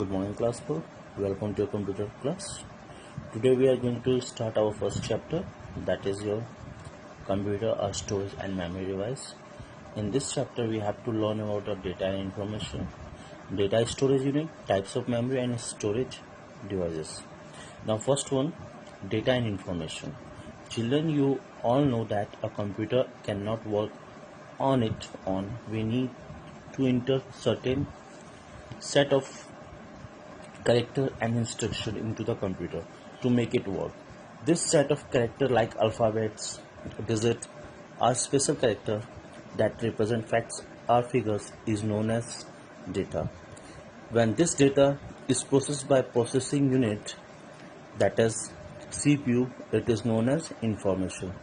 Good morning, class 4. Welcome to your computer class. Today we are going to start our first chapter, that is your computer, a storage and memory device. In this chapter we have to learn about the data and information, data storage unit, types of memory and storage devices. Now first one, data and information. Children, you all know that a computer cannot work on its own. We need to enter certain set of character and instruction into the computer to make it work. This set of character like alphabets, digits, or special character that represent facts or figures is known as data. When this data is processed by processing unit, that is CPU, it is known as information.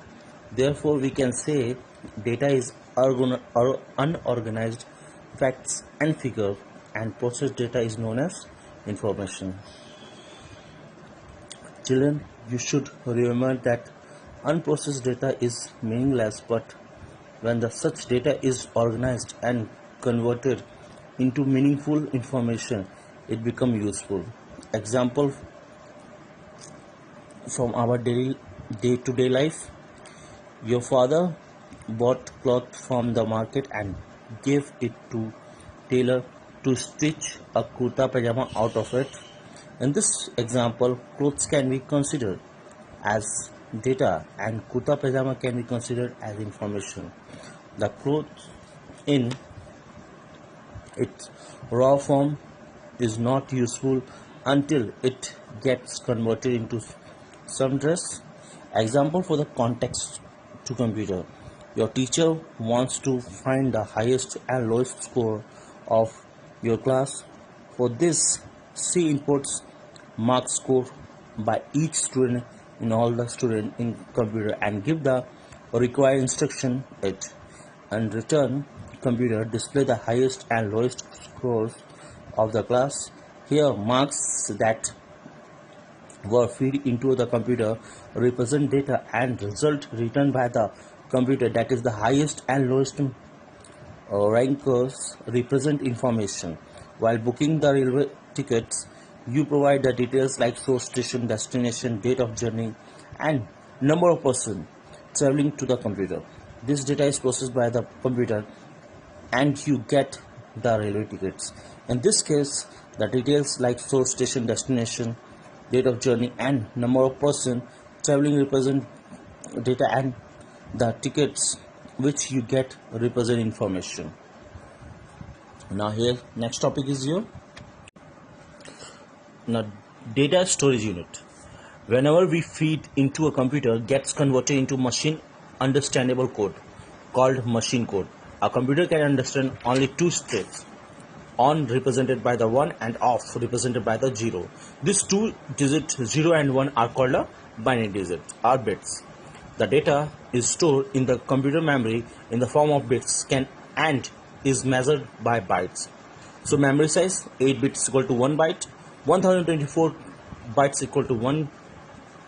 Therefore, we can say data is unorganized facts and figure, and processed data is known as information. Children, you should remember that unprocessed data is meaningless, but when the such data is organized and converted into meaningful information, it becomes useful. Example from our day-to-day life: your father bought cloth from the market and gave it to tailor to stitch a kurta pajama out of it. In this example, clothes can be considered as data and kurta pajama can be considered as information. The cloth in its raw form is not useful until it gets converted into some dress. Example for the context to computer: your teacher wants to find the highest and lowest score of your class. For this, she inputs mark score by each student in all the student in computer and give the required instruction. It and return computer display the highest and lowest scores of the class. Here, marks that were fed into the computer represent data and result returned by the computer, that is the highest and lowest rankers, represent information. While booking the railway tickets, you provide the details like source, station, destination, date of journey, and number of person traveling to the computer. This data is processed by the computer and you get the railway tickets. In this case, the details like source, station, destination, date of journey, and number of person traveling represent data, and the tickets which you get represent information. Now here next topic is here. Now data storage unit. Whenever we feed into a computer, gets converted into machine understandable code called machine code. A computer can understand only two states: on represented by the 1 and off represented by the 0. These two digits 0 and 1 are called a binary digit or bits. The data is stored in the computer memory in the form of bits and is measured by bytes. So memory size: 8 bits equal to 1 byte, 1024 bytes equal to 1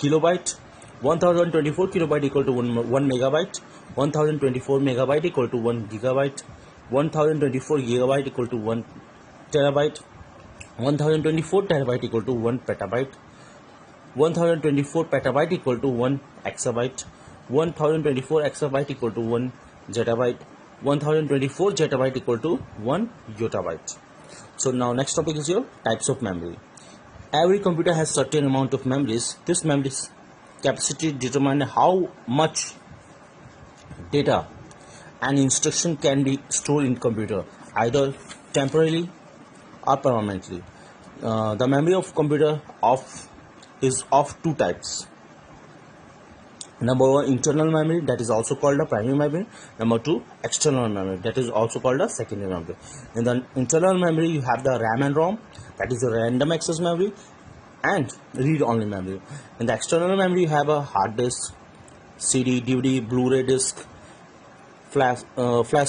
kilobyte, 1024 kilobyte equal to 1 megabyte, 1024 megabyte equal to 1 gigabyte, 1024 gigabyte equal to 1 terabyte, 1024 terabyte equal to 1 petabyte, 1024 petabyte equal to 1 exabyte, 1024 exabyte equal to 1 zettabyte, 1024 zettabyte equal to 1 yottabyte. So now next topic is your types of memory. Every computer has certain amount of memories. This memory capacity determines how much data and instruction can be stored in computer, either temporarily or permanently. The memory of computer is of two types. Number one, internal memory, that is also called a primary memory. Number two, external memory, that is also called a secondary memory. In the internal memory, you have the RAM and ROM, that is a random access memory, and read-only memory. In the external memory, you have a hard disk, CD, DVD, Blu-ray disc, flash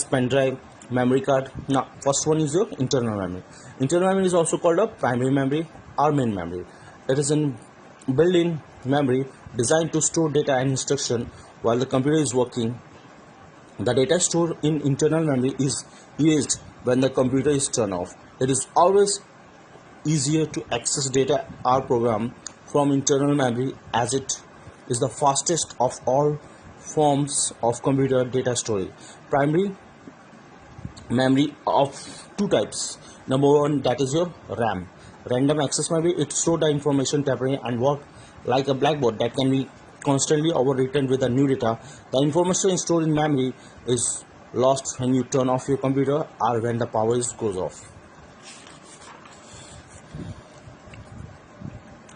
pen drive, memory card. Now first one is your internal memory. Internal memory is also called a primary memory or main memory. It is a built-in memory designed to store data and instruction while the computer is working. The data stored in internal memory is erased when the computer is turned off. It is always easier to access data or program from internal memory, as it is the fastest of all forms of computer data storage. Primary memory of two types. Number one, that is your RAM. Random access memory. It stores the information temporarily and work like a blackboard that can be constantly overwritten with the new data. The information stored in memory is lost when you turn off your computer or when the power goes off.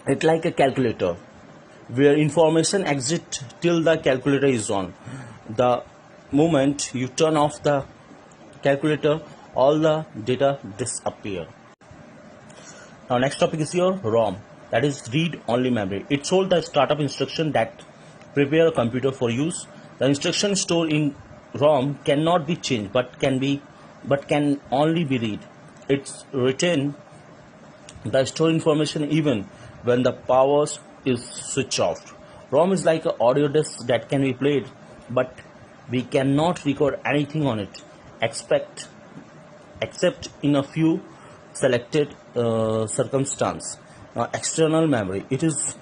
It's like a calculator where information exits till the calculator is on. The moment you turn off the calculator, all the data disappear. Now next topic is your ROM, that is read only memory. It holds the startup instruction that prepare a computer for use. The instruction stored in ROM cannot be changed but can only be read. It's retain the stored information even when the power is switched off. ROM is like an audio disc that can be played, but we cannot record anything on it except in a few selected circumstances. Now, external memory. It is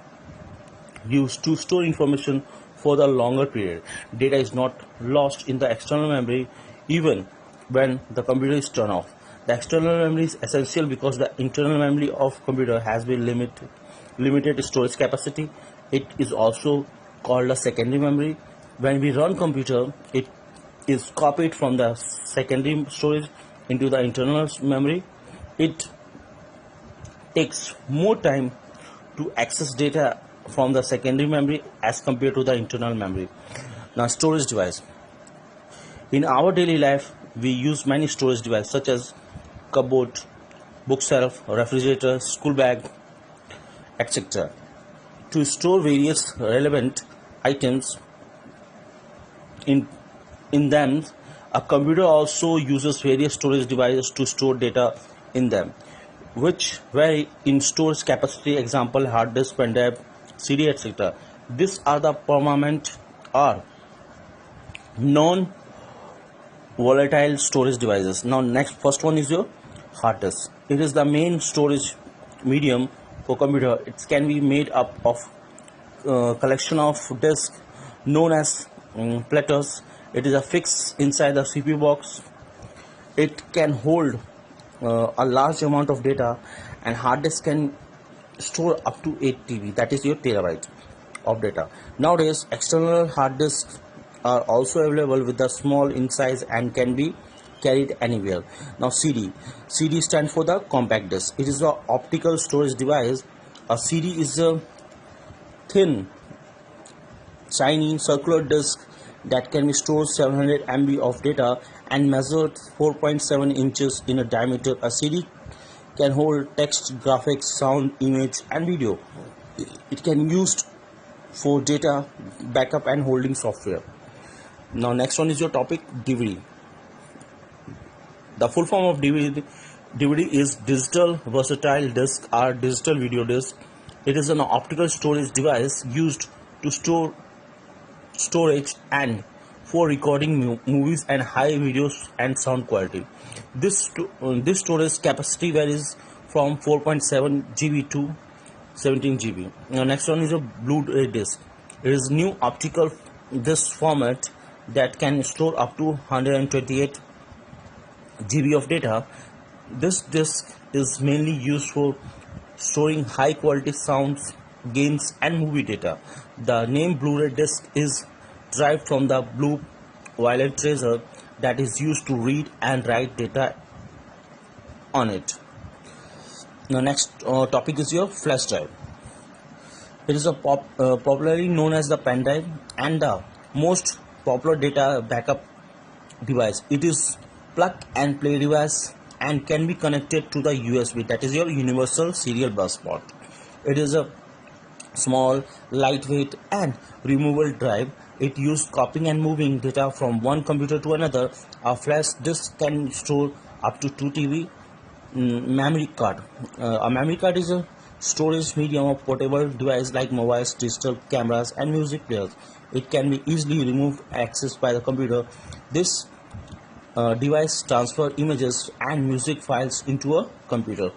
used to store information for the longer period. Data is not lost in the external memory even when the computer is turned off. The external memory is essential because the internal memory of computer has been limited storage capacity. It is also called a secondary memory. When we run computer, it is copied from the secondary storage into the internal memory. It takes more time to access data from the secondary memory as compared to the internal memory. Now, storage device. In our daily life, we use many storage devices such as cupboard, bookshelf, refrigerator, school bag, etc. to store various relevant items in them. A computer also uses various storage devices to store data in them, which vary in storage capacity. Example: hard disk, pen drive, CD, etc. These are the permanent or non-volatile storage devices. Now, first one is your hard disk. It is the main storage medium for computer. It can be made up of collection of disks known as platters. It is affixed inside the CPU box. It can hold a large amount of data, and hard disk can store up to 8 TB, that is your terabyte of data. Nowadays, external hard disks are also available with the small in size and can be carried anywhere. Now, CD stands for the compact disk. It is an optical storage device. A CD is a thin, shiny circular disk that can be stored 700 MB of data and measured 4.7 inches in a diameter. A CD can hold text, graphics, sound, image, and video. It can be used for data backup and holding software. Now, next one is your topic, DVD. The full form of DVD is digital versatile disc or digital video disc. It is an optical storage device used to store storage and for recording movies and high videos and sound quality. This storage capacity varies from 4.7 GB to 17 GB. Now, next one is a Blu-ray disc. It is new optical disc format that can store up to 128 GB of data. This disc is mainly used for storing high quality sounds, games, and movie data. The name Blu-ray disc is derived from the blue violet tracer that is used to read and write data on it. The next topic is your flash drive. It is popularly known as the pen drive and the most popular data backup device. It is plug and play device and can be connected to the USB, that is your universal serial bus port. It is a small, lightweight, and removable drive. It uses copying and moving data from one computer to another. A flash disk can store up to 2 TB. Memory card. A memory card is a storage medium of portable device like mobiles, digital cameras, and music players. It can be easily removed and accessed by the computer. This device transfer images and music files into a computer.